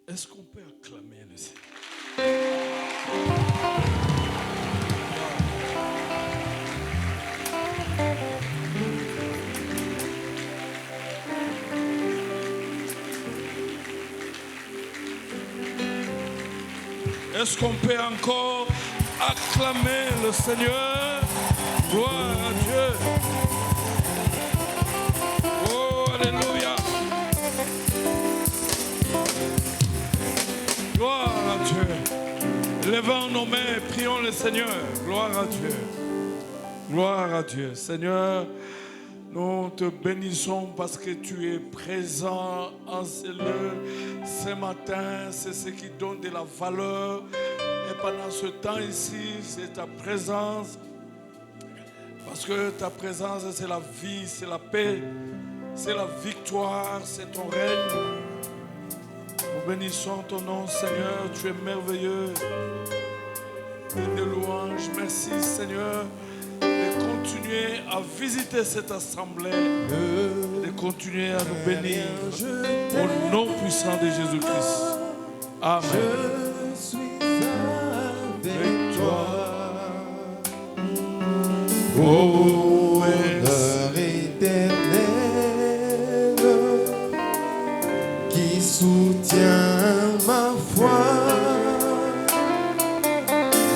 Est-ce qu'on peut acclamer le Seigneur? Est-ce qu'on peut encore acclamer le Seigneur? Gloire à Dieu. Oh, alléluia. Gloire à Dieu. Levons nos mains, prions le Seigneur. Gloire à Dieu. Gloire à Dieu. Seigneur, nous te bénissons parce que tu es présent en ce lieu ce matin. C'est ce qui donne de la valeur. Et pendant ce temps ici, c'est ta présence. Parce que ta présence, c'est la vie, c'est la paix, c'est la victoire, c'est ton règne. Nous bénissons ton nom, Seigneur. Tu es merveilleux. Et de louanges. Merci, Seigneur, de continuer à visiter cette assemblée, de continuer à nous bénir au nom puissant de Jésus-Christ. Amen. Je suis avec toi. Oh, Bonheur éternel qui soutient ma foi.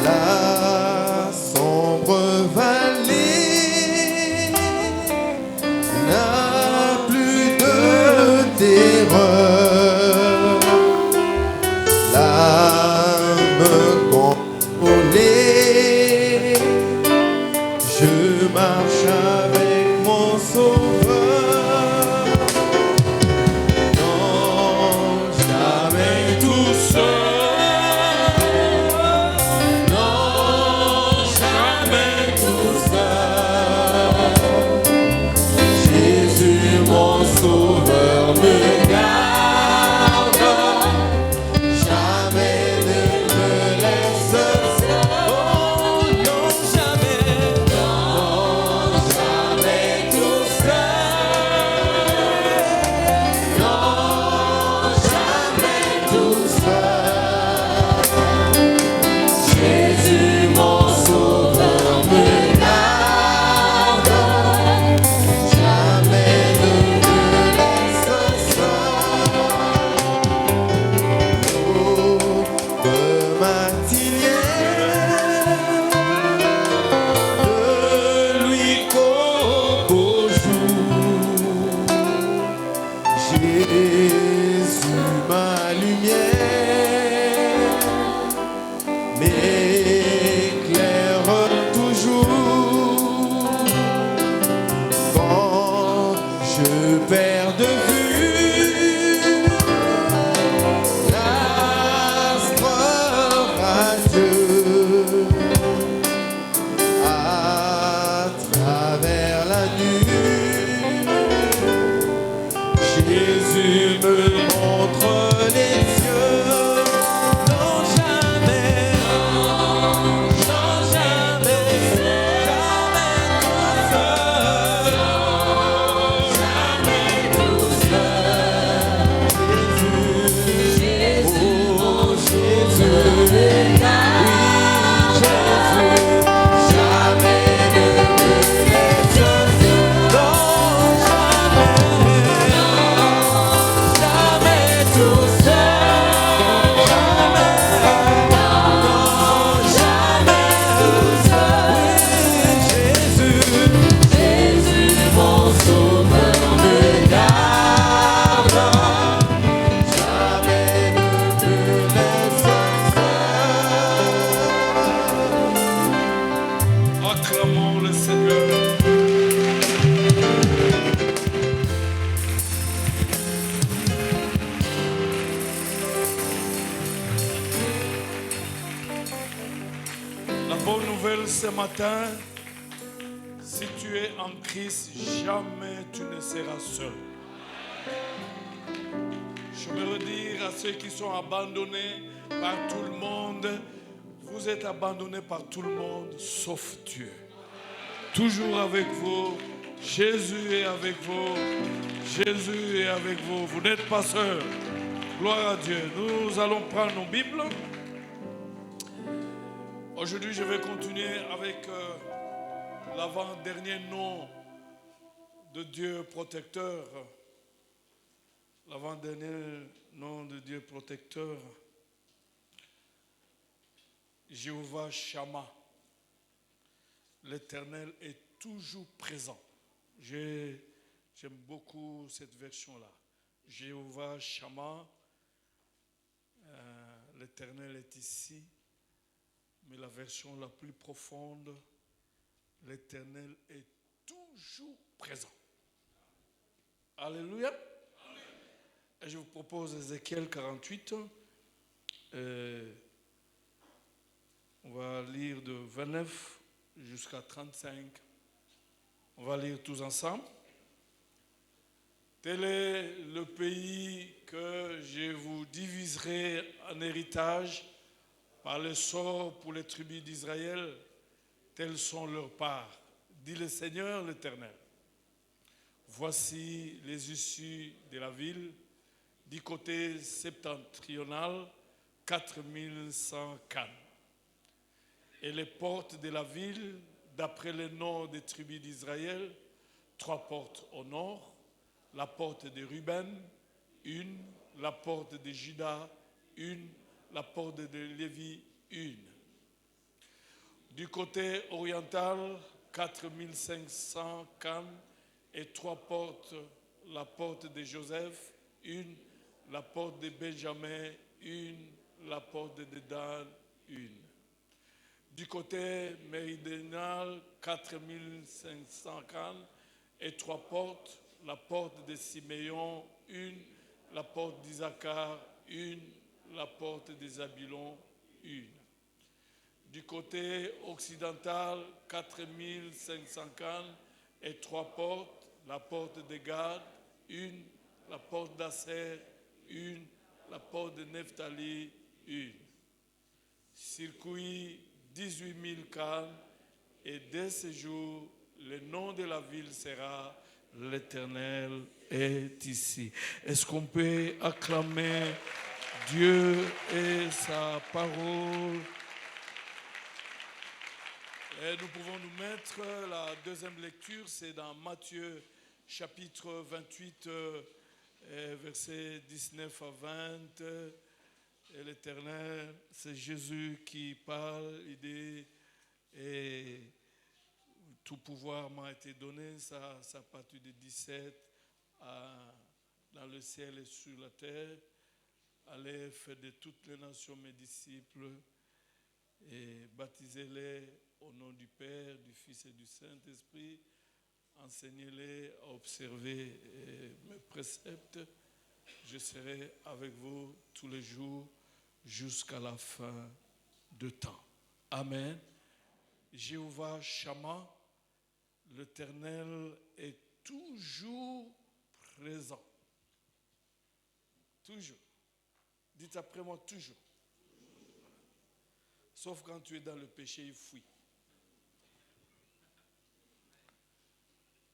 La sombre vallée n'a plus de terreur. L'âme contrôlée, je marche avec mon sauveur. Non, jamais tout seul. Non, jamais tout seul. Jésus, mon sauveur, me garde. Jamais ne me laisse seul. Oh, non, jamais. Non, jamais tout seul. Non, jamais tout seul. Jésus, mon sauveur, me garde. Jamais ne me laisse seul. Oh, de matinée, de lui qu'au jour. Jésus, ma lumière, m'éclaire toujours. Quand je perds de vue l'astre radieux, à travers la nuit, Jésus me montre les cieux. Non, jamais, non, jamais, jamais tout seul. Jamais tout seul. Jésus, oh Jésus, oui Jésus, jamais ne me laisse seul. Non, jamais tout seul. Non, jamais tout seul. Jésus, mon sauveur, me garde. Jamais ne me laisse seul. acclamons le Seigneur. La bonne nouvelle ce matin, si tu es en Christ, jamais tu ne seras seul. Je veux redire à ceux qui sont abandonnés par tout le monde, vous êtes abandonnés par tout le monde, sauf Dieu. Toujours avec vous, Jésus est avec vous, Jésus est avec vous, vous n'êtes pas seul. Gloire à Dieu. Nous allons prendre nos Bibles. Aujourd'hui, je vais continuer avec l'avant-dernier nom de Dieu protecteur. L'avant-dernier nom de Dieu protecteur. Jéhovah Shammah. L'Éternel est toujours présent. J'aime beaucoup cette version-là. Jéhovah Shammah. L'Éternel est ici. Mais la version la plus profonde, l'Éternel est toujours présent. Alléluia. Et je vous propose Ézéchiel 48. On va lire de 29 jusqu'à 35. On va lire tous ensemble. Tel est le pays que je vous diviserai en héritage par le sort pour les tribus d'Israël. Telles sont leurs parts, dit le Seigneur l'Éternel. Voici les issues de la ville, du côté septentrional, 4100 cannes. Et les portes de la ville, d'après le nom des tribus d'Israël, 3 portes au nord, la porte de Ruben, 1, la porte de Juda, 1, la porte de Lévi, 1. Du côté oriental, 4500 cannes et 3 portes, la porte de Joseph, 1, la porte de Benjamin, 1, la porte de Dan, 1. Du côté méridional, 4500 cannes et 3 portes, la porte de Siméon, 1, la porte d'Isaacar, 1, la porte de Zabulon, 1. Du côté occidental, 4500 cannes et 3 portes, la porte de Gad, 1, la porte d'Asser, 1, la porte de Nephtali, 1. Circuit 18 000 cannes, et dès ce jour, le nom de la ville sera l'Éternel est ici. Est-ce qu'on peut acclamer Dieu et sa parole? Et nous pouvons nous mettre, la deuxième lecture, c'est dans Matthieu chapitre 28, versets 19 à 20. Et l'Éternel, c'est Jésus qui parle, il dit, et tout pouvoir m'a été donné, ça partit de 17 dans le ciel et sur la terre. Allez, faites de toutes les nations mes disciples et baptisez-les au nom du Père, du Fils et du Saint-Esprit. Enseignez-les à observer mes préceptes. Je serai avec vous tous les jours jusqu'à la fin de temps. Amen. Jéhovah Shammah, l'Éternel est toujours présent. Toujours. Dites après moi, toujours. Sauf quand tu es dans le péché, il fuit.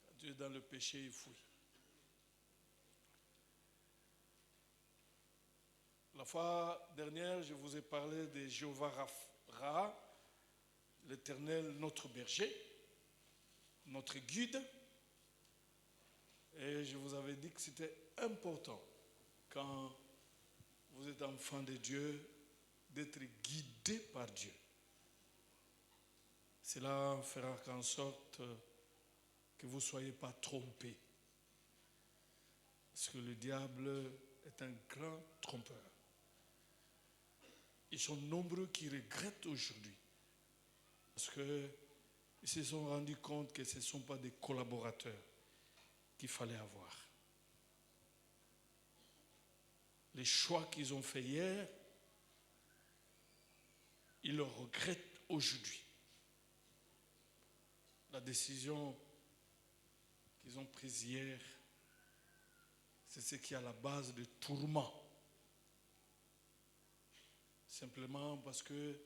Quand tu es dans le péché, il fuit. La fois dernière, je vous ai parlé de Jéhovah Rapha, l'Éternel, notre berger, notre guide. Et je vous avais dit que c'était important quand vous êtes enfant de Dieu d'être guidé par Dieu. Cela fera qu'en sorte que vous ne soyez pas trompés. Parce que le diable est un grand trompeur. Ils sont nombreux qui regrettent aujourd'hui. Parce qu'ils se sont rendus compte que ce ne sont pas des collaborateurs qu'il fallait avoir. Les choix qu'ils ont faits hier, ils le regrettent aujourd'hui. La décision qu'ils ont prise hier, c'est ce qui est à la base de tourment. Simplement parce que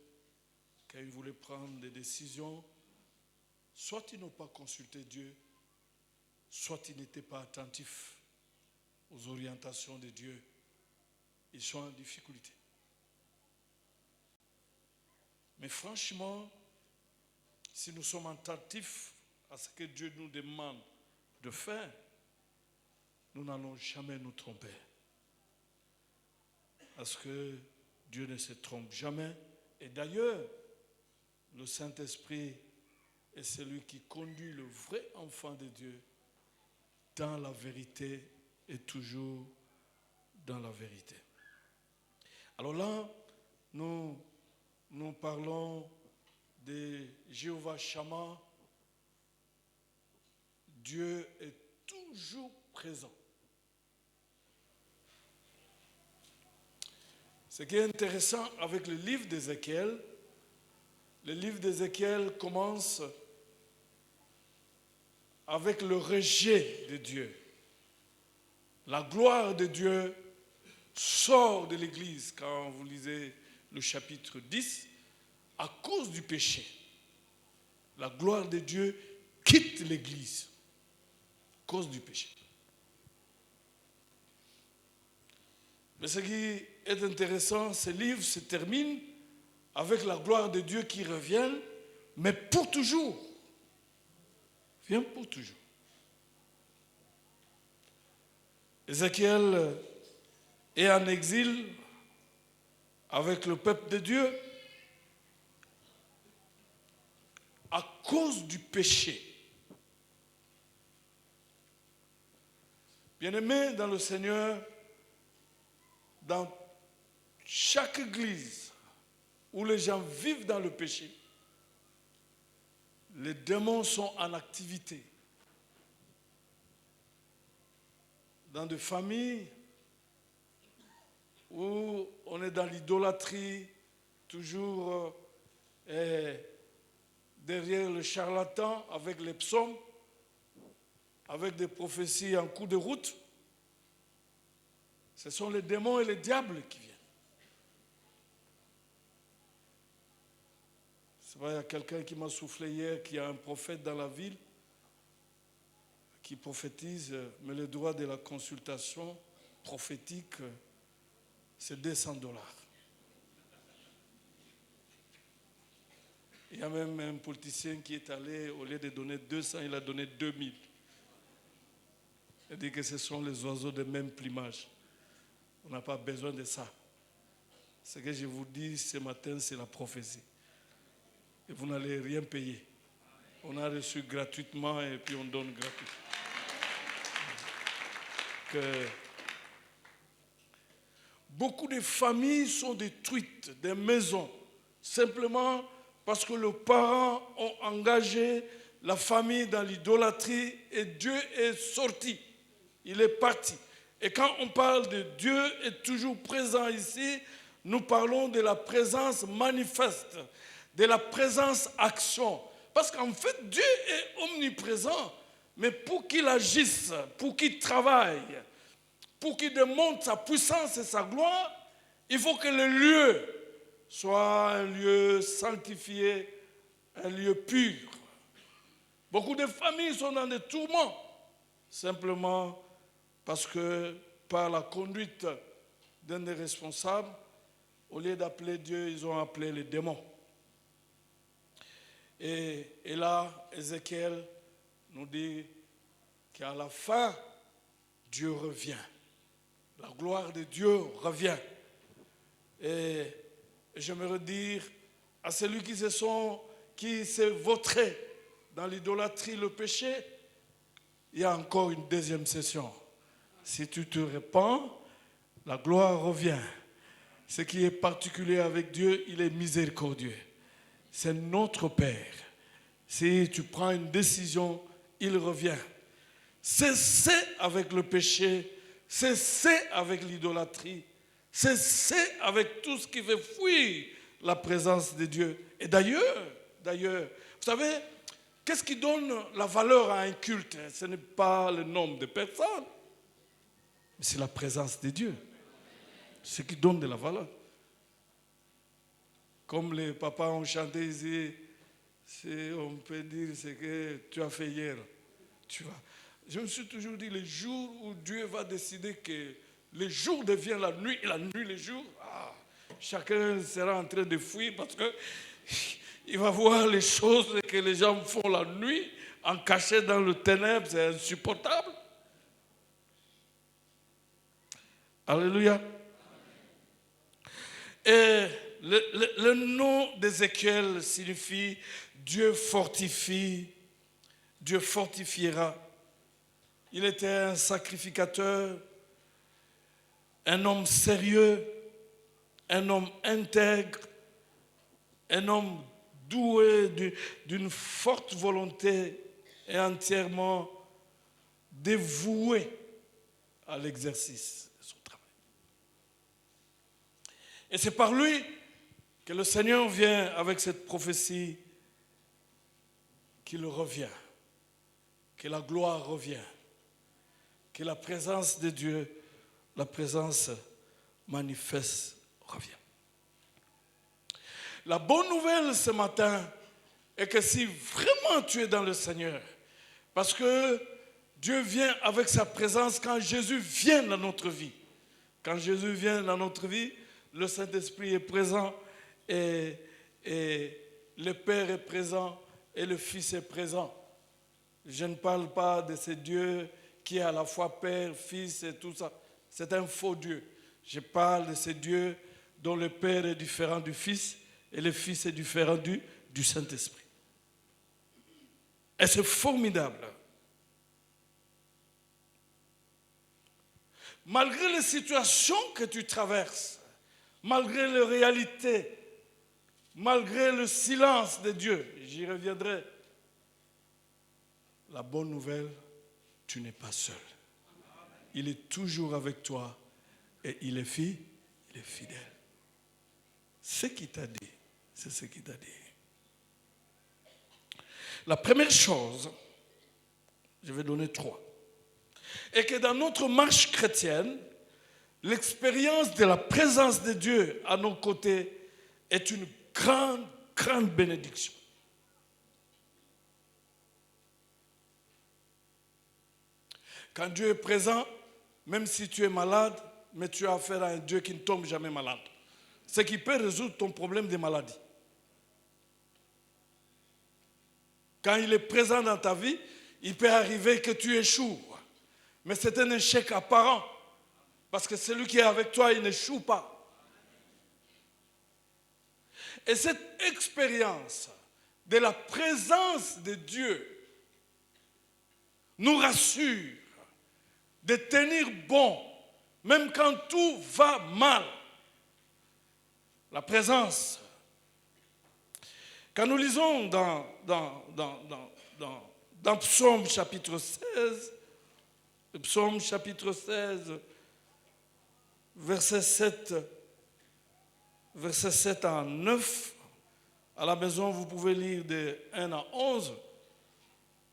quand ils voulaient prendre des décisions, soit ils n'ont pas consulté Dieu, soit ils n'étaient pas attentifs aux orientations de Dieu. ils sont en difficulté. Mais franchement, si nous sommes attentifs à ce que Dieu nous demande de faire, nous n'allons jamais nous tromper. Parce que Dieu ne se trompe jamais. Et d'ailleurs, le Saint-Esprit est celui qui conduit le vrai enfant de Dieu dans la vérité et toujours dans la vérité. Alors là, nous parlons de Jéhovah Shammah. Dieu est toujours présent. Ce qui est intéressant avec le livre d'Ézéchiel commence avec le rejet de Dieu. La gloire de Dieu sort de l'Église quand vous lisez le chapitre 10 à cause du péché. La gloire de Dieu quitte l'Église à cause du péché. Mais ce qui est intéressant, ce livre se termine avec la gloire de Dieu qui revient, mais pour toujours. Vient pour toujours. Ézéchiel est en exil avec le peuple de Dieu à cause du péché. Bien-aimés dans le Seigneur, dans chaque église où les gens vivent dans le péché, les démons sont en activité. Dans des familles où on est dans l'idolâtrie, toujours derrière le charlatan avec les psaumes, avec des prophéties en cours de route, ce sont les démons et les diables qui viennent. C'est vrai, il y a quelqu'un qui m'a soufflé hier qu'il y a un prophète dans la ville qui prophétise, mais le droit de la consultation prophétique, c'est $200. Il y a même un politicien qui est allé, au lieu de donner 200, il a donné 2000. Il dit que ce sont les oiseaux de même plumage. On n'a pas besoin de ça. Ce que je vous dis ce matin, c'est la prophétie. Et vous n'allez rien payer. On a reçu gratuitement et puis on donne gratuitement. Beaucoup de familles sont détruites, des maisons, simplement parce que les parents ont engagé la famille dans l'idolâtrie et Dieu est sorti. Il est parti. Et quand on parle de Dieu est toujours présent ici, nous parlons de la présence manifeste, de la présence action. Parce qu'en fait, Dieu est omniprésent, mais pour qu'il agisse, pour qu'il travaille, pour qu'il démontre sa puissance et sa gloire, il faut que le lieu soit un lieu sanctifié, un lieu pur. Beaucoup de familles sont dans des tourments, simplement parce que par la conduite d'un des responsables, au lieu d'appeler Dieu, ils ont appelé les démons. Et là, Ézéchiel nous dit qu'à la fin, Dieu revient. La gloire de Dieu revient. Et j'aimerais dire à celui qui s'est vautré dans l'idolâtrie, le péché, il y a encore une deuxième session. Si tu te répands, la gloire revient. Ce qui est particulier avec Dieu, il est miséricordieux. C'est notre Père. Si tu prends une décision, il revient. Cessez avec le péché, cessez avec l'idolâtrie, cessez avec tout ce qui fait fuir la présence de Dieu. Et d'ailleurs, vous savez, qu'est-ce qui donne la valeur à un culte? Ce n'est pas le nombre de personnes, mais c'est la présence de Dieu. Ce qui donne de la valeur. Comme les papas ont chanté ici, on peut dire ce que tu as fait hier. Tu vois. Je me suis toujours dit, le jour où Dieu va décider que le jour devient la nuit et la nuit le jour, chacun sera en train de fuir parce que il va voir les choses que les gens font la nuit en cachette dans le ténèbre, c'est insupportable. Alléluia. Et le nom d'Ézéchiel signifie Dieu fortifie, Dieu fortifiera. Il était un sacrificateur, un homme sérieux, un homme intègre, un homme doué d'une forte volonté et entièrement dévoué à l'exercice de son travail. Et c'est par lui que le Seigneur vient avec cette prophétie qu'il revient, que la gloire revient, que la présence de Dieu, la présence manifeste revient. La bonne nouvelle ce matin est que si vraiment tu es dans le Seigneur, parce que Dieu vient avec sa présence quand Jésus vient dans notre vie. Quand Jésus vient dans notre vie, le Saint-Esprit est présent et le Père est présent et le Fils est présent. Je ne parle pas de ce Dieu qui est à la fois Père, Fils et tout ça. C'est un faux Dieu. Je parle de ce Dieu dont le Père est différent du Fils et le Fils est différent du Saint-Esprit. Et c'est formidable. Malgré les situations que tu traverses, malgré les réalités, malgré le silence de Dieu, j'y reviendrai, la bonne nouvelle, tu n'es pas seul. Il est toujours avec toi et il est fidèle. Ce qu'il t'a dit, c'est ce qu'il t'a dit. La première chose, je vais donner 3, est que dans notre marche chrétienne, l'expérience de la présence de Dieu à nos côtés est une grande, grande bénédiction. Quand Dieu est présent, même si tu es malade, mais tu as affaire à un Dieu qui ne tombe jamais malade. Ce qui peut résoudre ton problème de maladie. Quand il est présent dans ta vie, il peut arriver que tu échoues. Mais c'est un échec apparent. Parce que celui qui est avec toi, il n'échoue pas. Et cette expérience de la présence de Dieu nous rassure de tenir bon, même quand tout va mal. La présence. Quand nous lisons dans Psaume chapitre 16, Psaume chapitre 16, verset 7 à 9, à la maison vous pouvez lire de 1 à 11.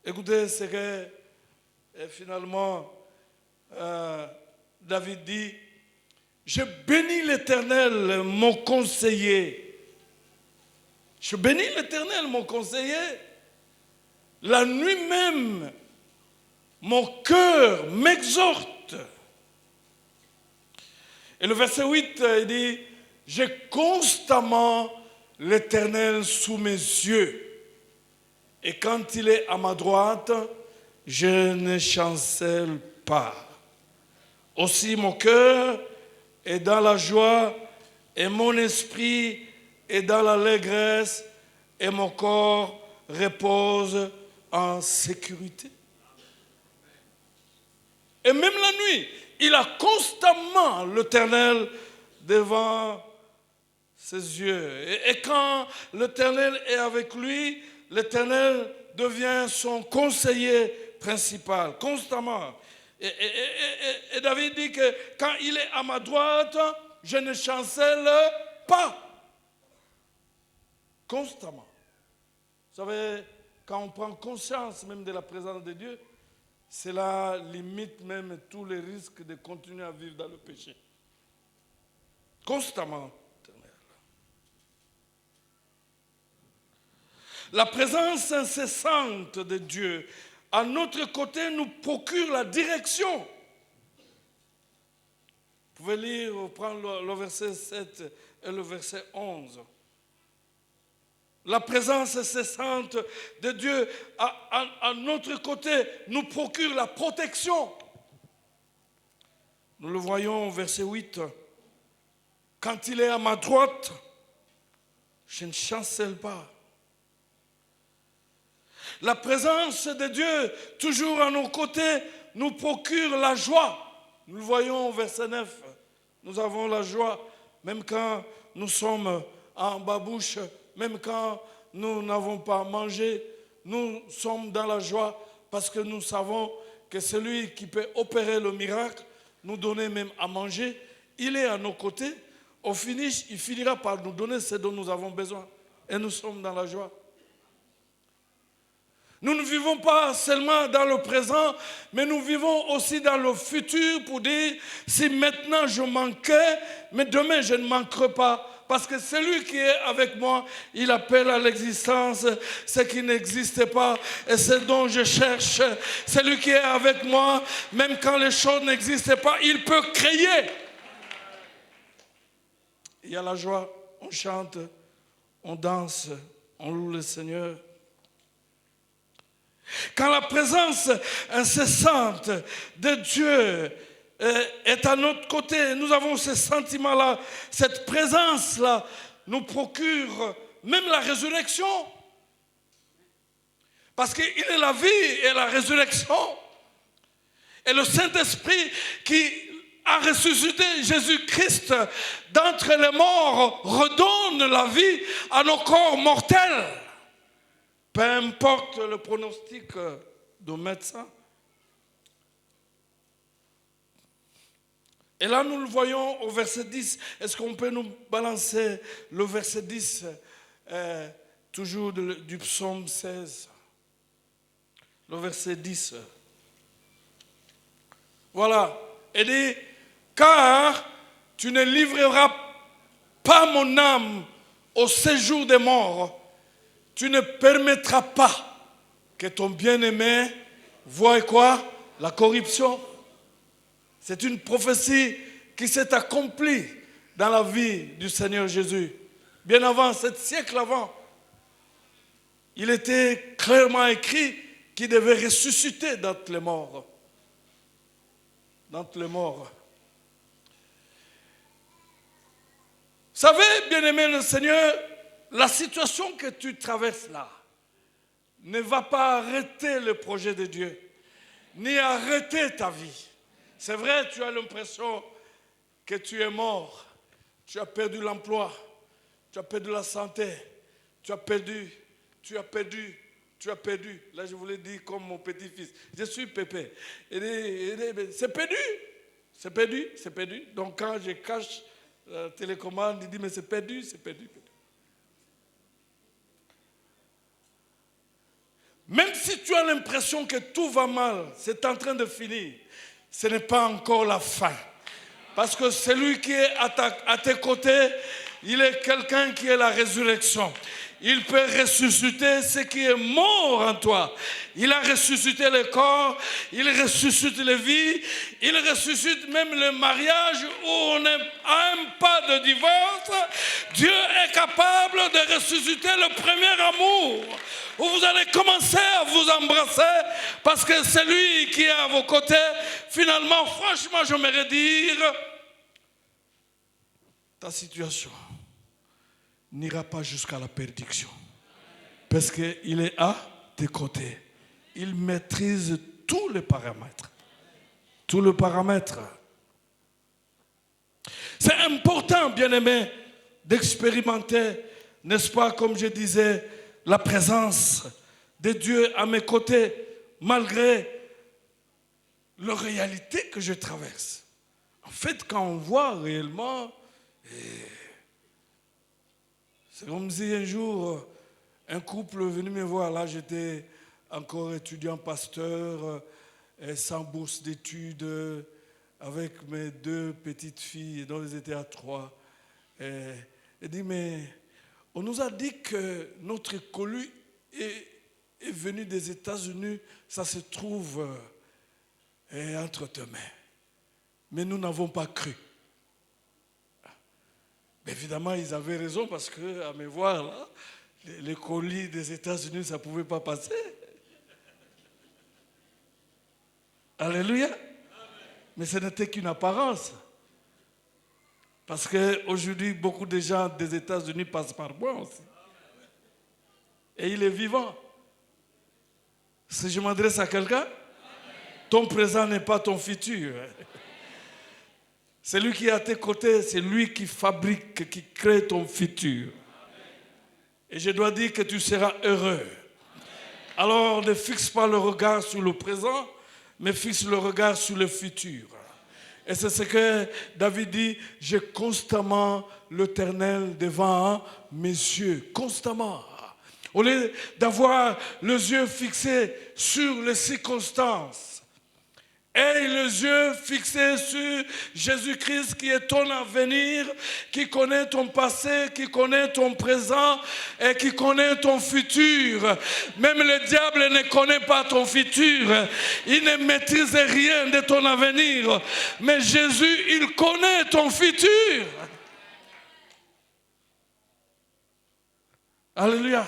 Écoutez ce que finalement David dit: je bénis l'Éternel, mon conseiller. Je bénis l'Éternel, mon conseiller. La nuit même, mon cœur m'exhorte. Et le verset 8, il dit: j'ai constamment l'Éternel sous mes yeux. Et quand il est à ma droite, je ne chancelle pas. Aussi mon cœur est dans la joie et mon esprit est dans l'allégresse et mon corps repose en sécurité. Et même la nuit, il a constamment l'Éternel devant ses yeux. Et quand l'Éternel est avec lui, l'Éternel devient son conseiller principal, constamment. Et David dit que quand il est à ma droite, je ne chancelle pas. Constamment. Vous savez, quand on prend conscience même de la présence de Dieu, cela limite même tous les risques de continuer à vivre dans le péché. Constamment. La présence incessante de Dieu à notre côté nous procure la direction. pouvez lire ou prendre le verset 7 et le verset 11. La présence cessante de Dieu à notre côté nous procure la protection. Nous le voyons au verset 8. Quand il est à ma droite, je ne chancelle pas. La présence de Dieu, toujours à nos côtés, nous procure la joie. Nous le voyons au verset 9. Nous avons la joie, même quand nous sommes en babouche, même quand nous n'avons pas mangé, nous sommes dans la joie parce que nous savons que celui qui peut opérer le miracle, nous donner même à manger, il est à nos côtés. Au finish, il finira par nous donner ce dont nous avons besoin. Et nous sommes dans la joie. Nous ne vivons pas seulement dans le présent, mais nous vivons aussi dans le futur pour dire, si maintenant je manquais, mais demain je ne manquerai pas. Parce que celui qui est avec moi, il appelle à l'existence ce qui n'existe pas et ce dont je cherche. Celui qui est avec moi, même quand les choses n'existent pas, il peut créer. Il y a la joie, on chante, on danse, on loue le Seigneur. Quand la présence incessante de Dieu est à notre côté, nous avons ce sentiment-là, cette présence-là nous procure même la résurrection. Parce qu'il est la vie et la résurrection. Et le Saint-Esprit qui a ressuscité Jésus-Christ d'entre les morts redonne la vie à nos corps mortels. Peu importe le pronostic de médecin. Et là, nous le voyons au verset 10. Est-ce qu'on peut nous balancer le verset 10, toujours du psaume 16? Le verset 10. Voilà. Il dit, car tu ne livreras pas mon âme au séjour des morts. Tu ne permettras pas que ton bien-aimé voie quoi? La corruption. C'est une prophétie qui s'est accomplie dans la vie du Seigneur Jésus. Bien avant, 7 siècles avant, il était clairement écrit qu'il devait ressusciter d'entre les morts. D'entre les morts. Vous savez, bien-aimé le Seigneur, la situation que tu traverses là ne va pas arrêter le projet de Dieu, ni arrêter ta vie. C'est vrai, tu as l'impression que tu es mort, tu as perdu l'emploi, tu as perdu la santé, tu as perdu. Là, je voulais dire comme mon petit-fils, je suis Pépé. C'est perdu. Donc quand je cache la télécommande, il dit, mais c'est perdu. Même si tu as l'impression que tout va mal, c'est en train de finir, ce n'est pas encore la fin. Parce que celui qui est à tes côtés, il est quelqu'un qui est la résurrection. Il peut ressusciter ce qui est mort en toi. Il a ressuscité le corps, il ressuscite les vies, il ressuscite même le mariage où on est à un pas de divorce. Dieu est capable de ressusciter le premier amour, où vous allez commencer à vous embrasser, parce que c'est lui qui est à vos côtés. Finalement, franchement, j'aimerais dire, ta situation n'ira pas jusqu'à la perdition. Parce qu'il est à tes côtés. Il maîtrise tous les paramètres. Tous les paramètres. C'est important, bien-aimé, d'expérimenter, n'est-ce pas, comme je disais, la présence de Dieu à mes côtés, malgré la réalité que je traverse. En fait, quand on voit réellement, c'est comme si un jour, un couple est venu me voir. Là, j'étais encore étudiant pasteur, sans bourse d'études, avec mes 2 petites filles, dont elles étaient à 3. Il dit, mais on nous a dit que notre colis est venu des États-Unis, ça se trouve entre tes mains. Mais nous n'avons pas cru. Mais évidemment, ils avaient raison parce qu'à me voir, là, les colis des États-Unis, ça ne pouvait pas passer. Alléluia. Mais ce n'était qu'une apparence. Parce qu'aujourd'hui, beaucoup de gens des États-Unis passent par moi aussi. Et il est vivant. Si je m'adresse à quelqu'un, ton présent n'est pas ton futur. Celui qui est à tes côtés, c'est lui qui fabrique, qui crée ton futur. Et je dois dire que tu seras heureux. Alors ne fixe pas le regard sur le présent, mais fixe le regard sur le futur. Et c'est ce que David dit, j'ai constamment l'Éternel devant mes yeux. Constamment. Au lieu d'avoir les yeux fixés sur les circonstances, et les yeux fixés sur Jésus-Christ qui est ton avenir, qui connaît ton passé, qui connaît ton présent et qui connaît ton futur. Même le diable ne connaît pas ton futur. Il ne maîtrise rien de ton avenir. Mais Jésus, il connaît ton futur. Alléluia.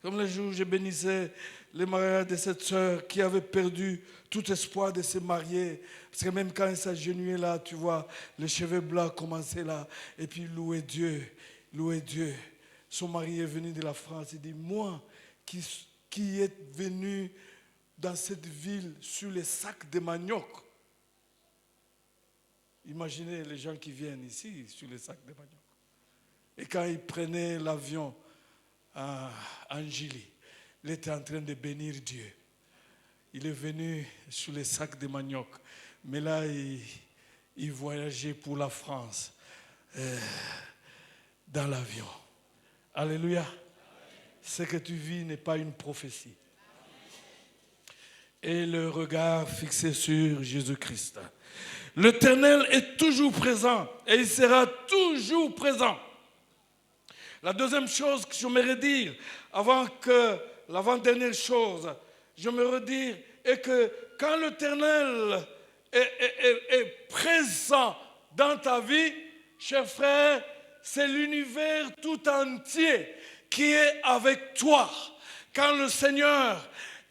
Comme le jour où je bénissais les mariages de cette sœur qui avait perdu tout espoir de se marier. Parce que même quand elle s'agenouillait là, tu vois, les cheveux blancs commençaient là. Et puis louer Dieu, louer Dieu. Son mari est venu de la France. Il dit, moi qui est venu dans cette ville sur les sacs de manioc. Imaginez les gens qui viennent ici sur les sacs de manioc. Et quand ils prenaient l'avion à Angili, il était en train de bénir Dieu. Il est venu sur les sacs de manioc. Mais là, il voyageait pour la France dans l'avion. Alléluia. Ce que tu vis n'est pas une prophétie. Et le regard fixé sur Jésus-Christ. L'Éternel est toujours présent et il sera toujours présent. La deuxième chose que j'aimerais dire, l'avant-dernière chose, j'aimerais dire est que quand l'Éternel est présent dans ta vie, cher frère, c'est l'univers tout entier qui est avec toi. Quand le Seigneur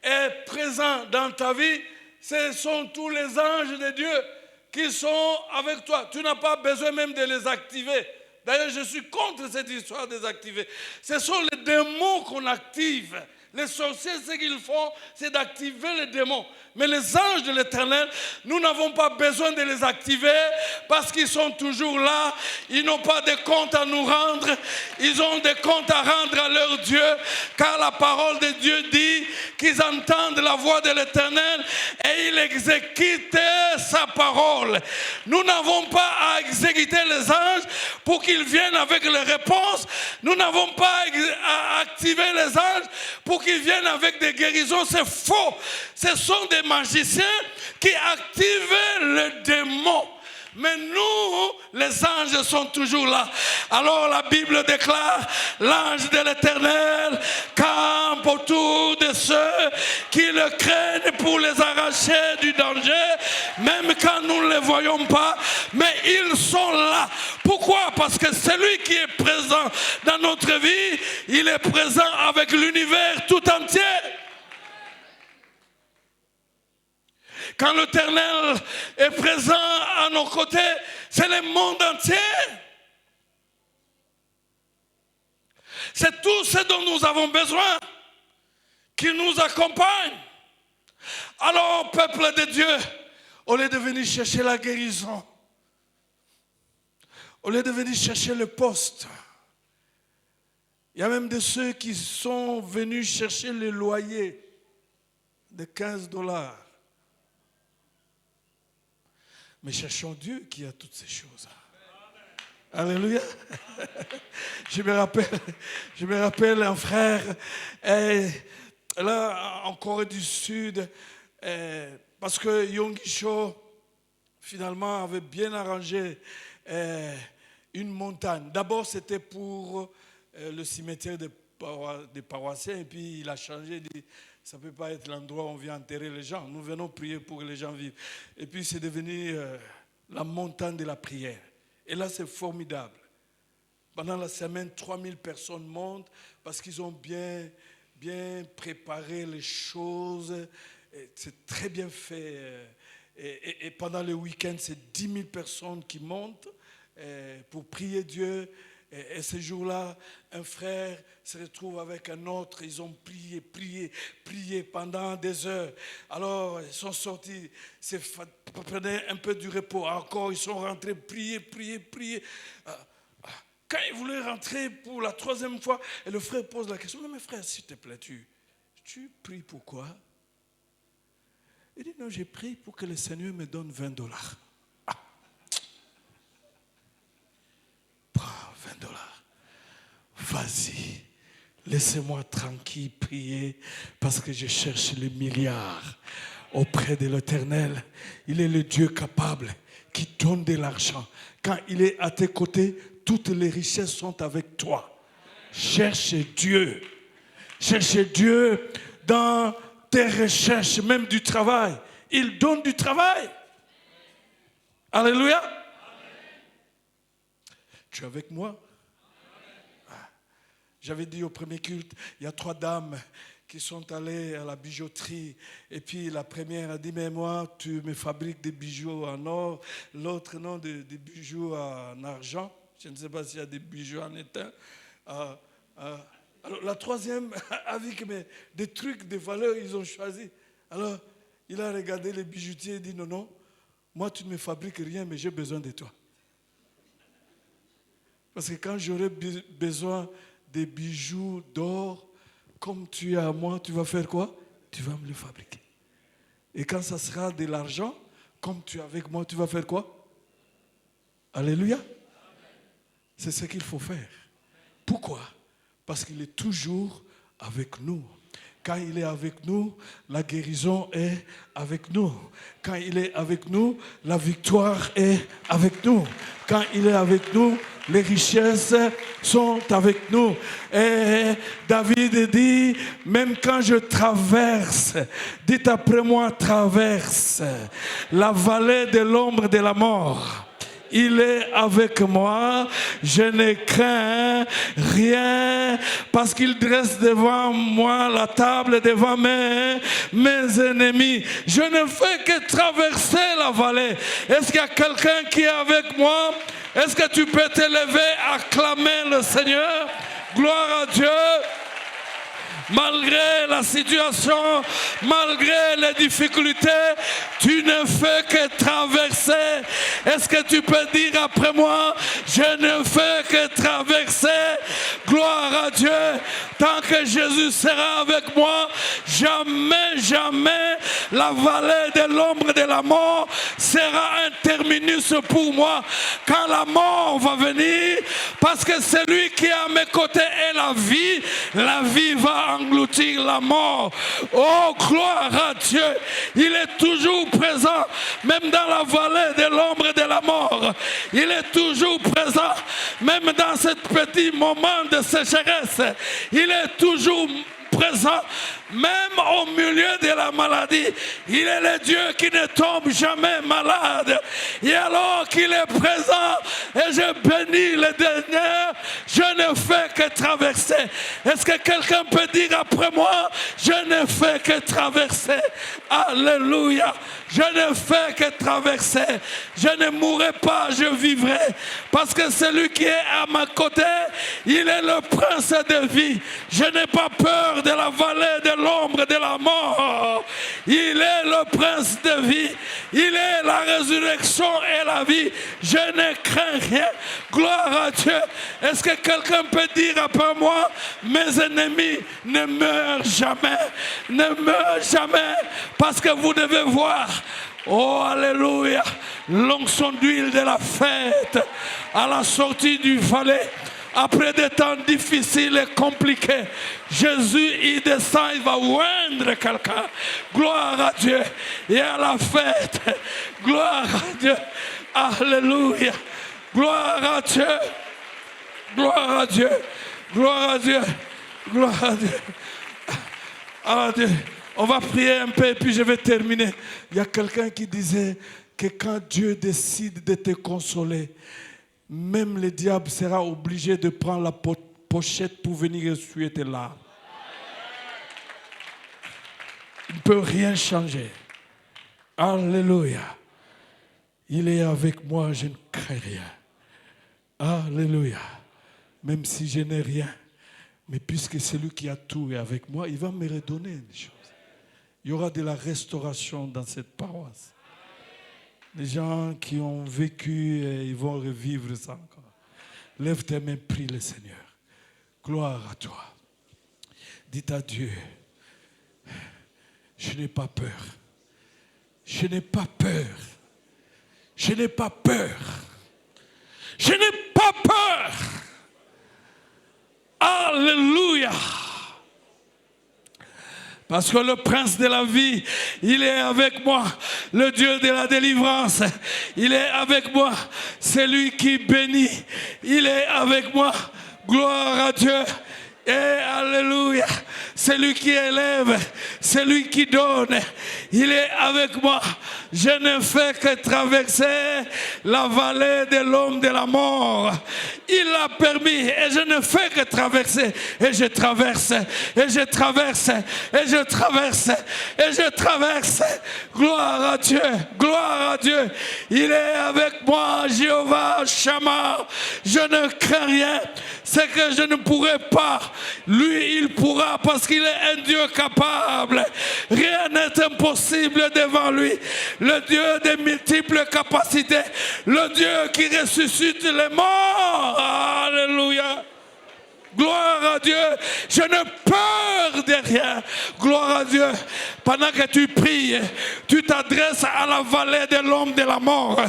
est présent dans ta vie, ce sont tous les anges de Dieu qui sont avec toi. Tu n'as pas besoin même de les activer. D'ailleurs, je suis contre cette histoire de les activer. Ce sont les démons qu'on active. Les sorciers, ce qu'ils font, c'est d'activer les démons. Mais les anges de l'Éternel, nous n'avons pas besoin de les activer parce qu'ils sont toujours là. Ils n'ont pas de comptes à nous rendre. Ils ont des comptes à rendre à leur Dieu. Car la parole de Dieu dit qu'ils entendent la voix de l'Éternel et ils exécutent sa parole. Nous n'avons pas à exécuter les anges pour qu'ils viennent avec les réponses. Nous n'avons pas à activer les anges pour qu'ils viennent avec des guérisons. C'est faux. Ce sont des magiciens qui activent le démon. Mais nous, les anges sont toujours là. Alors la Bible déclare, l'ange de l'Éternel campe autour de ceux qui le craignent pour les arracher du danger, même quand nous ne les voyons pas, mais ils sont là. Pourquoi? Parce que celui qui est présent dans notre vie, il est présent avec l'univers tout entier. Quand l'Éternel est présent à nos côtés, c'est le monde entier. C'est tout ce dont nous avons besoin qui nous accompagne. Alors, peuple de Dieu, au lieu de venir chercher la guérison, au lieu de venir chercher le poste, il y a même de ceux qui sont venus chercher le loyer de $15. Mais cherchons Dieu qui a toutes ces choses. Alléluia. Je me rappelle un frère, là en Corée du Sud, parce que Yonggi Cho, finalement, avait bien arrangé une montagne. D'abord, c'était pour le cimetière des paroissiens, et puis il a changé, il dit, ça ne peut pas être l'endroit où on vient enterrer les gens. Nous venons prier pour que les gens vivent. Et puis c'est devenu la montagne de la prière. Et là, c'est formidable. Pendant la semaine, 3000 personnes montent parce qu'ils ont bien préparé les choses. C'est très bien fait. Et pendant le week-end, c'est 10 000 personnes qui montent pour prier Dieu. Et ce jour-là, un frère se retrouve avec un autre. Ils ont prié pendant des heures. Alors, ils sont sortis, prenaient un peu du repos. Encore, ils sont rentrés, prier. Quand ils voulaient rentrer pour la troisième fois, et le frère pose la question, mais frère, s'il te plaît, tu pries pourquoi? Il dit, non, j'ai prié pour que le Seigneur me donne $20. Prends $20. Vas-y, laissez-moi tranquille prier parce que je cherche les milliards auprès de l'Éternel. Il est le Dieu capable qui donne de l'argent. Quand il est à tes côtés, toutes les richesses sont avec toi. Cherche Dieu. Cherche Dieu dans tes recherches, même du travail. Il donne du travail. Alléluia. Tu es avec moi? J'avais dit au premier culte, il y a 3 dames qui sont allées à la bijouterie. Et puis la première a dit, mais moi, tu me fabriques des bijoux en or. L'autre, non, des bijoux en argent. Je ne sais pas s'il y a des bijoux en étain. Alors la troisième a vu que des trucs de valeur, ils ont choisi. Alors il a regardé les bijoutiers et dit, non, moi tu ne me fabriques rien, mais j'ai besoin de toi. Parce que quand j'aurai besoin des bijoux d'or, comme tu es à moi, tu vas faire quoi? Tu vas me le fabriquer. Et quand ça sera de l'argent, comme tu es avec moi, tu vas faire quoi? Alléluia. C'est ce qu'il faut faire. Pourquoi? Parce qu'il est toujours avec nous. Quand il est avec nous, la guérison est avec nous. Quand il est avec nous, la victoire est avec nous. Quand il est avec nous, les richesses sont avec nous. Et David dit, même quand je traverse, dites après moi, traverse la vallée de l'ombre de la mort. Il est avec moi, je ne crains rien, parce qu'il dresse devant moi la table devant mes ennemis. Je ne fais que traverser la vallée. Est-ce qu'il y a quelqu'un qui est avec moi? Est-ce que tu peux te lever, acclamer le Seigneur? Gloire à Dieu. Malgré la situation, malgré les difficultés, tu ne fais que traverser. Est-ce que tu peux dire après moi, je ne fais que traverser? Gloire à Dieu. Tant que Jésus sera avec moi, jamais la vallée de l'ombre de la mort sera un terminus pour moi. Quand la mort va venir, parce que celui qui est à mes côtés est la vie va engloutir la mort. Oh, gloire à Dieu. Il est toujours présent, même dans la vallée de l'ombre de la mort. Il est toujours présent, même dans ce petit moment de sécheresse. Il est toujours présent, même au milieu de la maladie. Il est le Dieu qui ne tombe jamais malade. Et alors qu'il est présent, et je bénis le dernier, je ne fais que traverser. Est-ce que quelqu'un peut dire après moi, je ne fais que traverser? Alléluia. Je ne fais que traverser. Je ne mourrai pas, je vivrai. Parce que celui qui est à ma côté, il est le prince de vie. Je n'ai pas peur de la vallée de l'ombre de la mort. Il est le prince de vie. Il est la résurrection et la vie. Je ne crains rien. Gloire à Dieu. Est-ce que quelqu'un peut dire après moi, mes ennemis ne meurent jamais. Ne meurent jamais. Parce que vous devez voir. Oh, alléluia. L'onction d'huile de la fête à la sortie du valet. Après des temps difficiles et compliqués, Jésus, il descend, il va oindre quelqu'un. Gloire à Dieu. Et à la fête, gloire à Dieu. Alléluia. Gloire à Dieu. Gloire à Dieu. Gloire à Dieu. Gloire à Dieu. À Dieu. On va prier un peu et puis je vais terminer. Il y a quelqu'un qui disait que quand Dieu décide de te consoler, Même le diable sera obligé de prendre la pochette pour venir essuyer tes larmes. Il ne peut rien changer. Alléluia. Il est avec moi, je ne crains rien. Alléluia. Même si je n'ai rien, mais puisque celui qui a tout est avec moi, il va me redonner des choses. Il y aura de la restauration dans cette paroisse. Les gens qui ont vécu, ils vont revivre ça encore. Lève tes mains, prie le Seigneur. Gloire à toi. Dites à Dieu, je n'ai pas peur. Je n'ai pas peur. Je n'ai pas peur. Je n'ai pas peur. Alléluia. Parce que le prince de la vie, il est avec moi. Le Dieu de la délivrance, il est avec moi. C'est lui qui bénit. Il est avec moi. Gloire à Dieu. Et alléluia. C'est lui qui élève. C'est lui qui donne. Il est avec moi. Je ne fais que traverser la vallée de l'homme de la mort. Il l'a permis et je ne fais que traverser. Et je traverse. Et je traverse. Et je traverse. Et je traverse. Gloire à Dieu. Gloire à Dieu. Il est avec moi, Jéhovah Shammah. Je ne crains rien. C'est que je ne pourrai pas. Lui, il pourra parce qu'il est un Dieu capable. Rien n'est impossible devant lui. Le Dieu des multiples capacités. Le Dieu qui ressuscite les morts. Alléluia. Gloire à Dieu. Je ne peur de rien. Gloire à Dieu. Pendant que tu pries, tu t'adresses à la vallée de l'homme de la mort,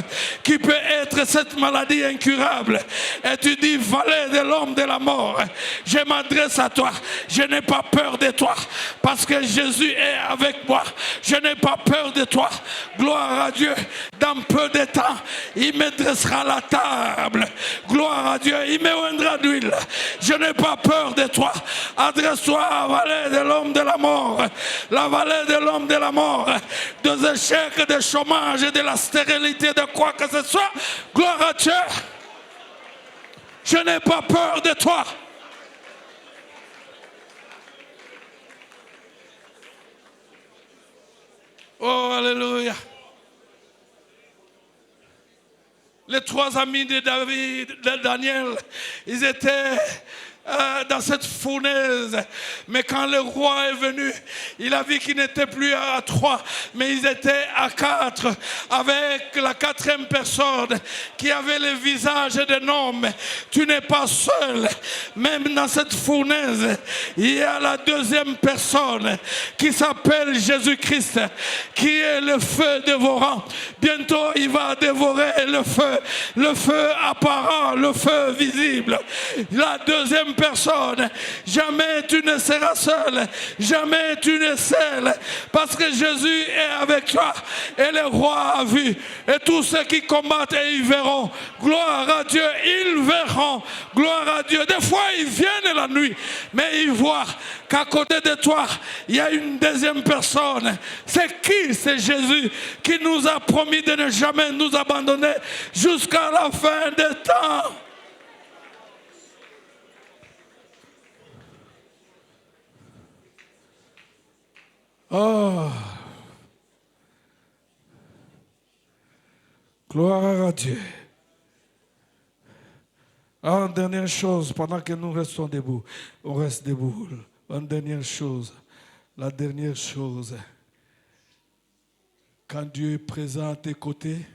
qui peut être cette maladie incurable. Et tu dis, vallée de l'homme de la mort, je m'adresse à toi. Je n'ai pas peur de toi, parce que Jésus est avec moi. Je n'ai pas peur de toi. Gloire à Dieu. Dans peu de temps, il me dressera la table. Gloire à Dieu. Il me oindra d'huile. Je n'ai pas peur de toi. Adresse-toi à la vallée de l'homme de la mort. La vallée de l'homme de la mort. Des échecs, des chômages, de la stérilité, de quoi que ce soit. Gloire à Dieu. Je n'ai pas peur de toi. Oh, alléluia. Les trois amis de David, de Daniel, ils étaient dans cette fournaise. Mais quand le roi est venu, il a vu qu'ils n'étaient plus à 3, mais ils étaient à 4, avec la 4e personne qui avait le visage d'un homme. Tu n'es pas seul. Même dans cette fournaise, il y a la 2e personne qui s'appelle Jésus-Christ, qui est le feu dévorant. Bientôt, il va dévorer le feu apparent, le feu visible. La 2e personne, jamais tu ne seras seul, jamais tu ne seul, parce que Jésus est avec toi et le roi a vu, et tous ceux qui combattent et ils verront. Gloire à Dieu, ils verront. Gloire à Dieu. Des fois ils viennent la nuit, mais ils voient qu'à côté de toi il y a une 2e personne. C'est qui? C'est Jésus qui nous a promis de ne jamais nous abandonner jusqu'à la fin des temps. Oh, gloire à Dieu. En dernière chose, pendant que nous restons debout, on reste debout. En dernière chose, la dernière chose, quand Dieu est présent à tes côtés,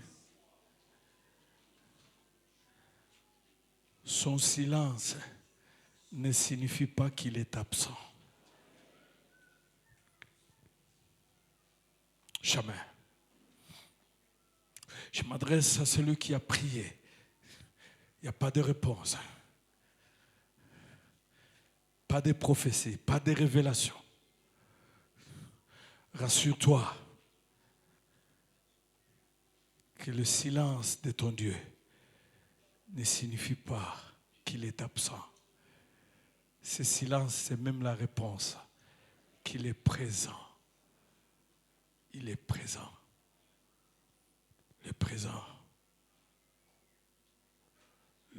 son silence ne signifie pas qu'il est absent. Jamais. Je m'adresse à celui qui a prié. Il n'y a pas de réponse. Pas de prophétie, pas de révélation. Rassure-toi que le silence de ton Dieu ne signifie pas qu'il est absent. Ce silence, c'est même la réponse qu'il est présent. Il est présent. Il est présent.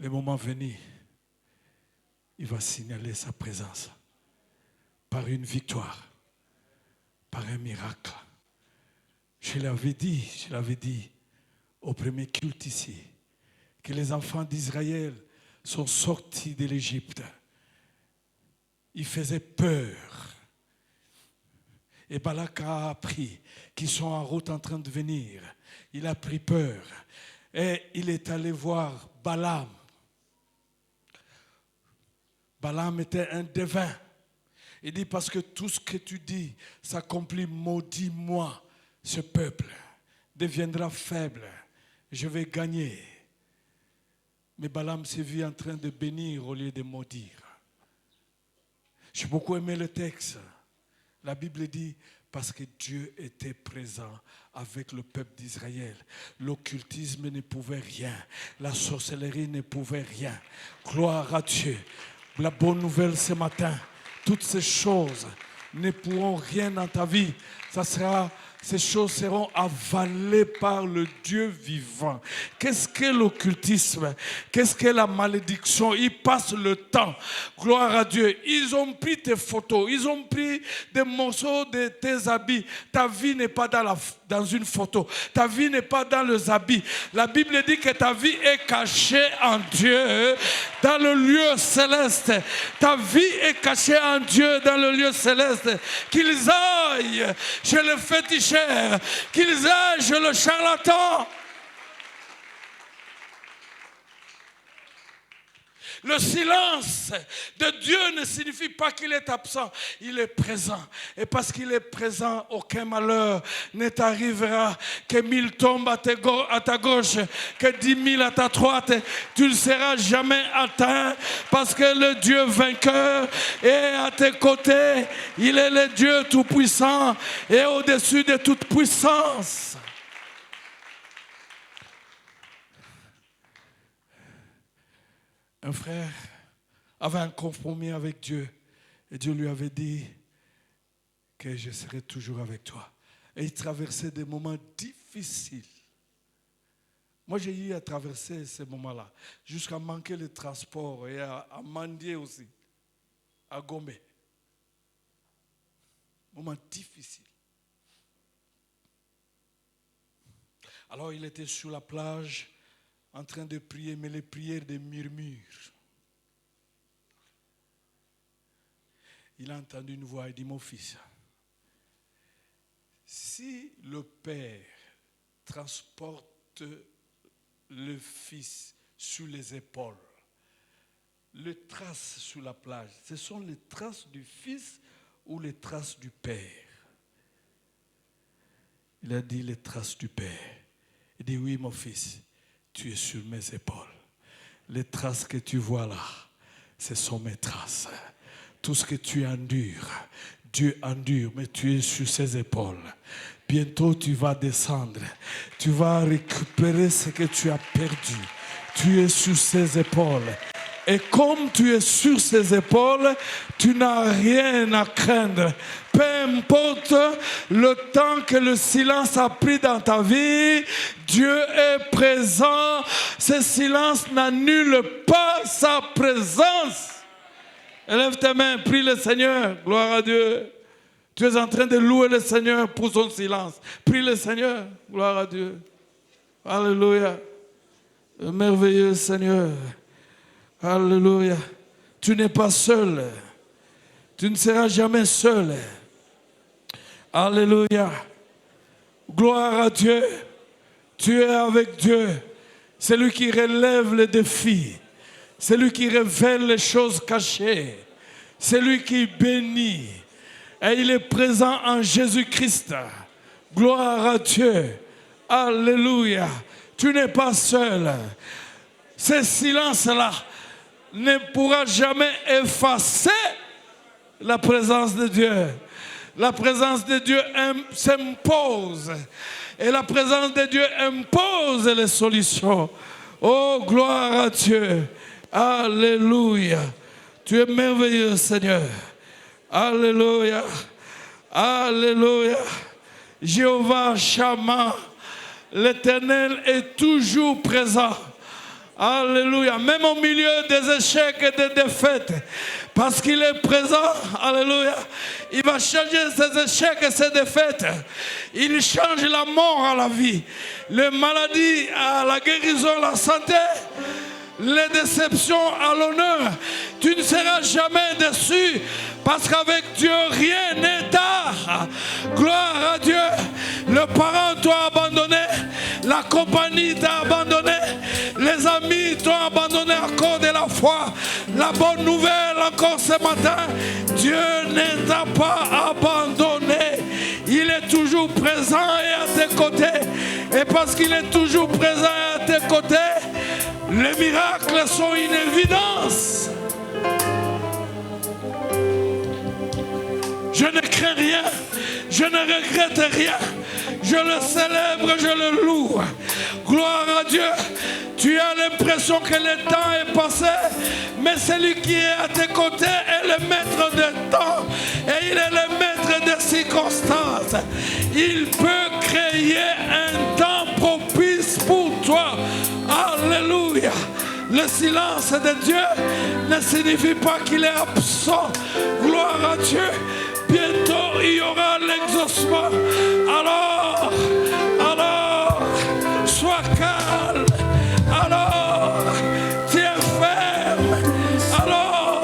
le moment venu, il va signaler sa présence par une victoire, par un miracle. Je l'avais dit au premier culte ici, que les enfants d'Israël sont sortis de l'Égypte. Ils faisaient peur. Et Balak a appris qu'ils sont en route en train de venir. Il a pris peur. Et il est allé voir Balaam. Balaam était un devin. Il dit, parce que tout ce que tu dis s'accomplit, maudis-moi, ce peuple deviendra faible. Je vais gagner. Mais Balaam s'est vu en train de bénir au lieu de maudire. J'ai beaucoup aimé le texte. La Bible dit, parce que Dieu était présent avec le peuple d'Israël. L'occultisme ne pouvait rien. La sorcellerie ne pouvait rien. Gloire à Dieu. La bonne nouvelle ce matin, toutes ces choses ne pourront rien dans ta vie. Ces choses seront avalées par le Dieu vivant. Qu'est-ce que l'occultisme? Qu'est-ce que la malédiction? Ils passent le temps. Gloire à Dieu. Ils ont pris tes photos. Ils ont pris des morceaux de tes habits. Ta vie n'est pas dans une photo. Ta vie n'est pas dans les habits. La Bible dit que ta vie est cachée en Dieu dans le lieu céleste. Ta vie est cachée en Dieu dans le lieu céleste. Qu'ils aillent chez le féticheur, qu'ils aillent chez le charlatan. Le silence de Dieu ne signifie pas qu'il est absent, il est présent. Et parce qu'il est présent, aucun malheur ne t'arrivera. Que 1000 tombent à ta gauche, que 10 000 à ta droite, tu ne seras jamais atteint. Parce que le Dieu vainqueur est à tes côtés. Il est le Dieu tout-puissant et au-dessus de toute puissance. Un frère avait un compromis avec Dieu et Dieu lui avait dit que je serai toujours avec toi. Et il traversait des moments difficiles. Moi, j'ai eu à traverser ces moments-là, jusqu'à manquer le transport et à mendier aussi, à Gombe. Moment difficile. Alors, il était sur la plage, en train de prier, mais les prières de murmures. Il a entendu une voix, il dit, mon fils, si le Père transporte le Fils sur les épaules, les traces sur la plage, ce sont les traces du Fils ou les traces du Père? Il a dit les traces du Père. Il dit, oui, mon fils, tu es sur mes épaules. Les traces que tu vois là, ce sont mes traces. Tout ce que tu endures, Dieu endure, mais tu es sur ses épaules. Bientôt tu vas descendre. Tu vas récupérer ce que tu as perdu. Tu es sur ses épaules. Et comme tu es sur ses épaules, tu n'as rien à craindre. Peu importe le temps que le silence a pris dans ta vie, Dieu est présent. Ce silence n'annule pas sa présence. Élève tes mains, prie le Seigneur. Gloire à Dieu. Tu es en train de louer le Seigneur pour son silence. Prie le Seigneur. Gloire à Dieu. Alléluia. Le merveilleux Seigneur. Alléluia. Tu n'es pas seul. Tu ne seras jamais seul. Alléluia. Gloire à Dieu. Tu es avec Dieu. C'est lui qui relève les défis. C'est lui qui révèle les choses cachées. C'est lui qui bénit. Et il est présent en Jésus-Christ. Gloire à Dieu. Alléluia. Tu n'es pas seul. Ce silence-là ne pourra jamais effacer la présence de Dieu. La présence de Dieu s'impose. Et la présence de Dieu impose les solutions. Oh, gloire à Dieu. Alléluia. Tu es merveilleux, Seigneur. Alléluia. Alléluia. Jéhovah Shammah, l'Éternel est toujours présent. Alléluia. Même au milieu des échecs et des défaites. Parce qu'il est présent. Alléluia. Il va changer ces échecs et ces défaites. Il change la mort à la vie. Les maladies à la guérison, la santé. Les déceptions à l'honneur. Tu ne seras jamais déçu. Parce qu'avec Dieu, rien n'est tard. Gloire à Dieu. Le parent t'a abandonné. La compagnie t'a abandonné. Les amis t'ont abandonné à cause de la foi. La bonne nouvelle encore ce matin. Dieu ne t'a pas abandonné. Il est toujours présent et à tes côtés. Et parce qu'il est toujours présent et à tes côtés, les miracles sont une évidence. Je ne crains rien, je ne regrette rien. Je le célèbre, je le loue. Gloire à Dieu. Tu as l'impression que le temps est passé, mais celui qui est à tes côtés est le maître du temps et il est le maître des circonstances. Il peut créer un temps propice pour toi. Alléluia. Le silence de Dieu ne signifie pas qu'il est absent. Gloire à Dieu. Bientôt il y aura l'exaucement. Alors, sois calme. Alors, tiens ferme. Alors,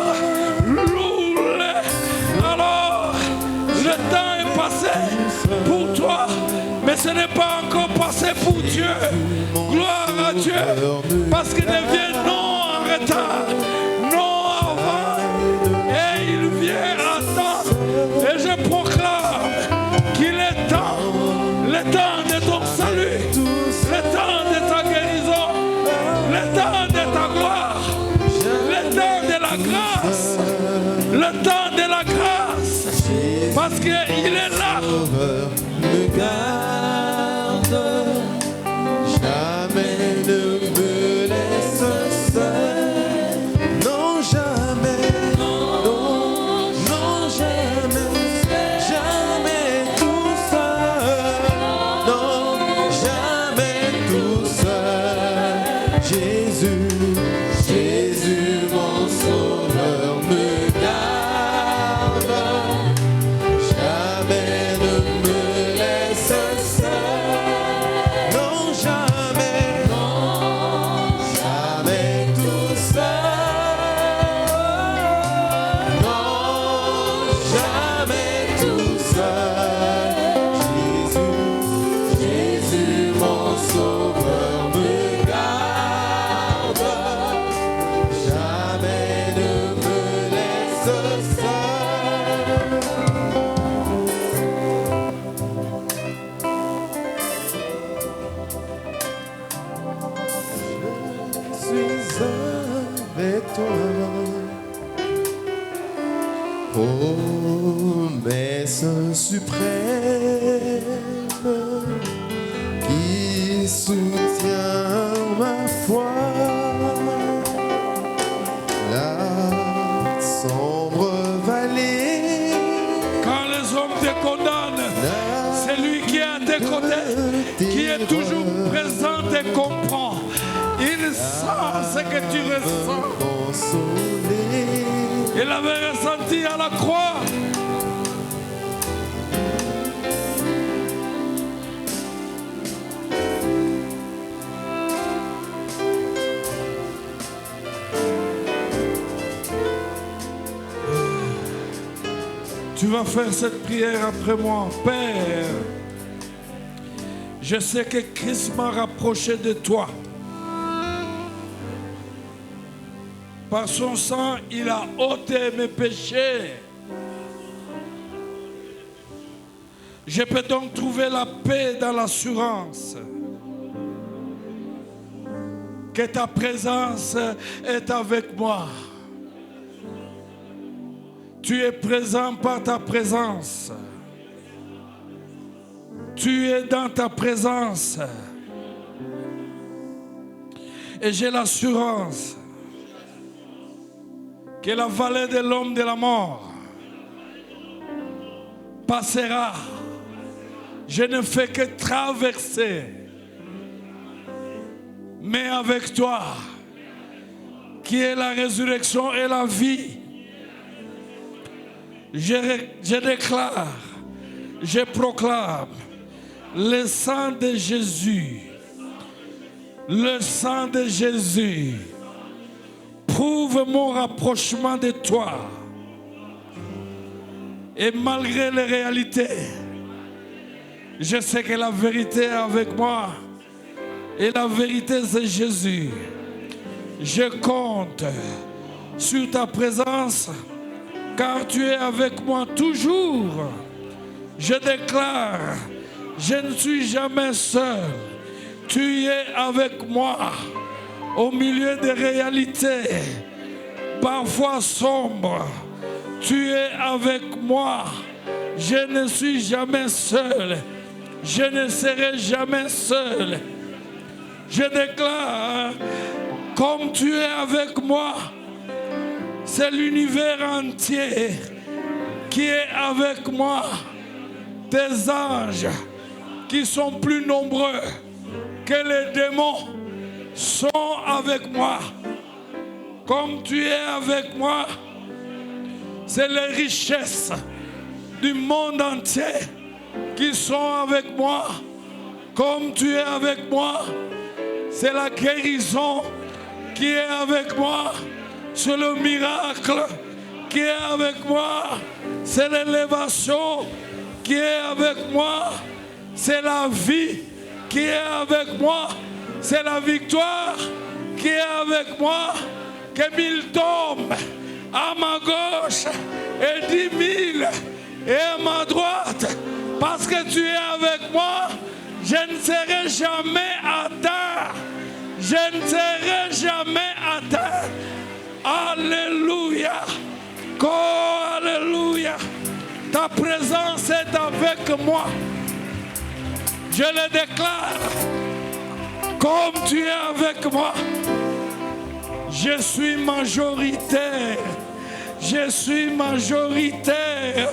loue-le. Alors, le temps est passé pour toi, mais ce n'est pas encore passé pour Dieu. Gloire à Dieu, parce qu'il ne vient non en retard, non avant, et il vient à temps. Et je proclame qu'il est temps, le temps de ton salut, le temps de ta guérison, le temps de ta gloire, le temps de la grâce, le temps de la grâce, parce qu'il est là. Me garde, jamais ne me laisse seul. Non, jamais, non, non, jamais, jamais tout seul. Non, jamais tout seul. Jésus, Jésus, mon sauveur, me garde. Jamais ne me laisse seul. Non, jamais, non, jamais tout seul. Non, jamais tout seul. Jésus, Jésus, mon sauveur, me garde. Jamais ne me laisse seul. Je suis avec toi. Promesse suprême qui soutient ma foi. La sombre vallée, Quand les hommes te condamnent, c'est lui qui est à tes côtés, qui est toujours présent et comprend. Il sent ce que tu ressens. consolée. Il avait ressenti à la croix. Tu vas faire cette prière après moi. Père, je sais que Christ m'a rapproché de toi. Par son sang, il a ôté mes péchés. Je peux donc trouver la paix dans l'assurance que ta présence est avec moi. Tu es présent par ta présence. Tu es dans ta présence. Et j'ai l'assurance que la vallée de l'homme de la mort passera. Je ne fais que traverser. Mais avec toi, qui est la résurrection et la vie. Je déclare, je proclame le sang de Jésus. Le sang de Jésus prouve mon rapprochement de toi. Et malgré les réalités, je sais que la vérité est avec moi. Et la vérité, c'est Jésus. Je compte sur ta présence, car tu es avec moi toujours. Je déclare, je ne suis jamais seul. Tu es avec moi au milieu des réalités, parfois sombres. Tu es avec moi. Je ne suis jamais seul. Je ne serai jamais seul. Je déclare, comme tu es avec moi, c'est l'univers entier qui est avec moi. Tes anges qui sont plus nombreux que les démons sont avec moi. Comme tu es avec moi, c'est les richesses du monde entier qui sont avec moi. Comme tu es avec moi, c'est la guérison qui est avec moi. C'est le miracle qui est avec moi. C'est l'élévation qui est avec moi. C'est la vie qui est avec moi. C'est la victoire qui est avec moi. Que 1000 tombent à ma gauche et 10 000 et à ma droite. Parce que tu es avec moi, je ne serai jamais à terre. Je ne serai jamais à terre. Alléluia. Oh, alléluia. Ta présence est avec moi. Je le déclare. Comme tu es avec moi, je suis majoritaire. Je suis majoritaire.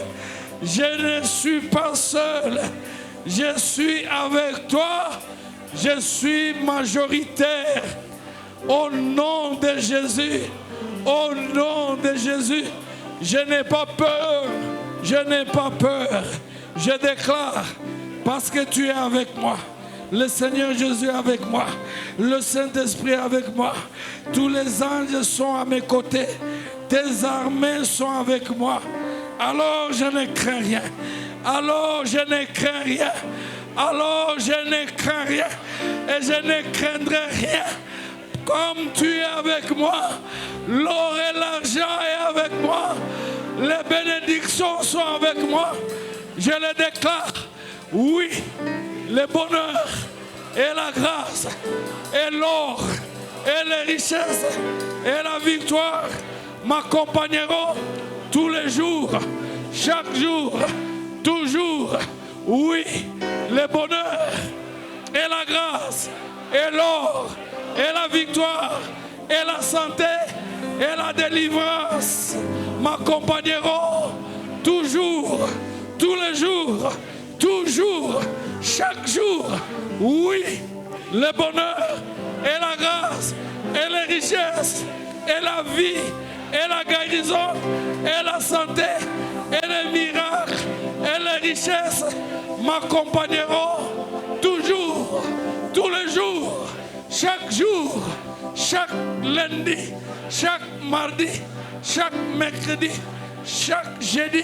Je ne suis pas seul. Je suis avec toi. Je suis majoritaire. Au nom de Jésus. Au nom de Jésus. Je n'ai pas peur. Je n'ai pas peur. Je déclare, parce que tu es avec moi. Le Seigneur Jésus est avec moi. Le Saint-Esprit est avec moi. Tous les anges sont à mes côtés. Tes armées sont avec moi. Alors je ne crains rien. Alors je ne crains rien. Alors je ne crains rien. Et je ne craindrai rien. Comme tu es avec moi, l'or et l'argent est avec moi. Les bénédictions sont avec moi. Je le déclare. Oui, le bonheur et la grâce et l'or et les richesses et la victoire m'accompagneront tous les jours, chaque jour, toujours. Oui, le bonheur et la grâce et l'or et la victoire et la santé et la délivrance m'accompagneront toujours, tous les jours, toujours, chaque jour. Oui, le bonheur et la grâce et les richesses et la vie et la guérison et la santé et les miracles et les richesses m'accompagneront toujours, tous les jours, chaque jour, chaque lundi, chaque mardi, chaque mercredi, chaque jeudi,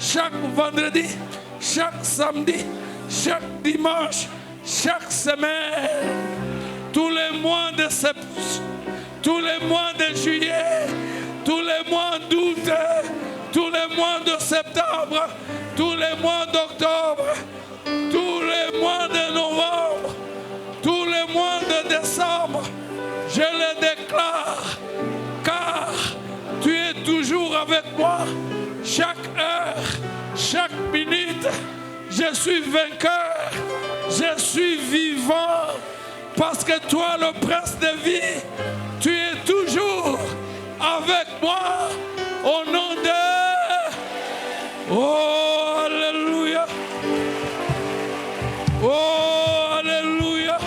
chaque vendredi, chaque samedi, chaque dimanche, chaque semaine, tous les mois de septembre, tous les mois de juillet, tous les mois d'août, tous les mois de septembre, tous les mois d'octobre, tous les mois de novembre, tous les mois de décembre, je le déclare, car tu es toujours avec moi, chaque heure, chaque minute. Je suis vainqueur, je suis vivant, parce que toi, le prince de vie, tu es toujours avec moi, au nom de... Oh, alléluia. Oh, alléluia.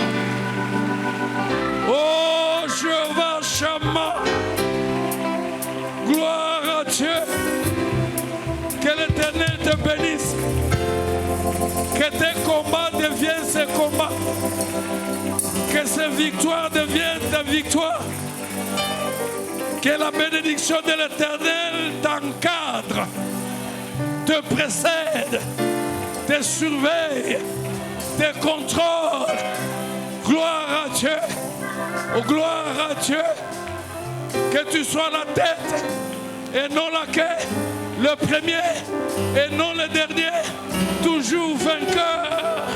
Oh, Jéhovah Shammah. Que tes combats deviennent ces combats. Que ces victoires deviennent des victoires. Que la bénédiction de l'Éternel t'encadre, te précède, te surveille, te contrôle. Gloire à Dieu. Oh, gloire à Dieu. Que tu sois la tête et non la queue, le premier et non le dernier, toujours vainqueur,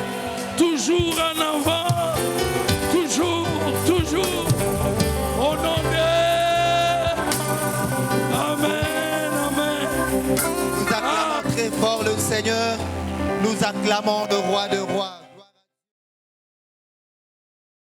toujours en avant, toujours, toujours, au nom de... Amen, amen. Nous acclamons très fort le Seigneur, nous acclamons le roi de rois.